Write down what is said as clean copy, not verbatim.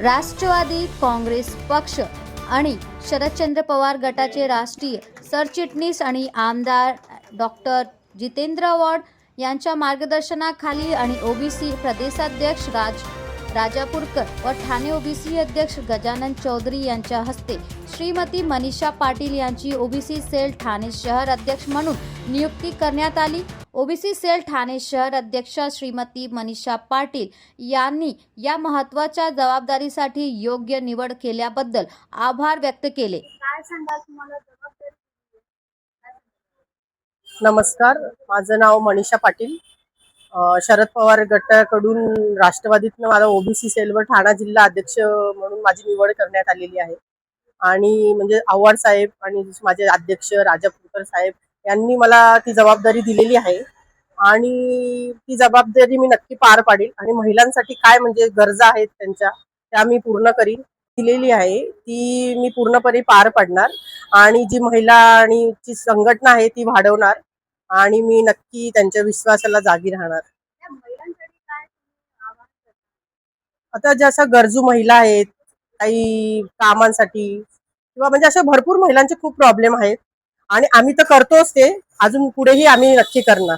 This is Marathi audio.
राष्ट्रवादी काँग्रेस पक्ष आणि शरदचंद्र पवार गटाचे राष्ट्रीय सरचिटणीस आणि आमदार डॉक्टर जितेंद्र आव्हाड यांच्या मार्गदर्शनाखाली आणि ओबीसी प्रदेशाध्यक्ष राजापूरकर व ठाणे ओबीसी अध्यक्ष गजानन चौधरी यांच्या हस्ते श्रीमती मनीषा पाटील यांची ओबीसी सेल ठाणे शहर अध्यक्ष म्हणून नियुक्ती करण्यात आली। ओबीसी सेल ठाणे शहर अध्यक्षा श्रीमती मनीषा पाटील यांनी या महत्त्वाच्या जबाबदारीसाठी योग्य निवड केल्याबद्दल आभार व्यक्त केले। काय सांगाल तुम्हाला जबाबदारी? नमस्कार, माझं नाव मनीषा पाटील। शरद पवार गटाकडून राष्ट्रवादीतनं मला ओबीसी सेलवर ठाणा जिल्हा अध्यक्ष म्हणून माझी निवड करण्यात आलेली आहे। आणि म्हणजे आव्हाड साहेब आणि माझे अध्यक्ष राजापूरकर साहेब यांनी मला ती जबाबदारी दिलेली आहे आणि ती जबाबदारी मी नक्की पार पाडेल आणि महिलांसाठी काय म्हणजे गरजा आहेत त्यांच्या त्या मी पूर्ण करीन। दिलेली आहे ती मी पूर्णपणे पार पाडणार आणि जी महिला आणि जी संघटना आहे ती वाढवणार आणि मी नक्की त्यांच्या विश्वासाला जागी राहणार। आता जसं गरजू महिला आहेत, काही कामांसाठी किंवा म्हणजे अशा भरपूर महिलांचे खूप प्रॉब्लेम आहेत आणि आम्ही तर करतोच ते, अजून पुढेही आम्ही नक्की करणार।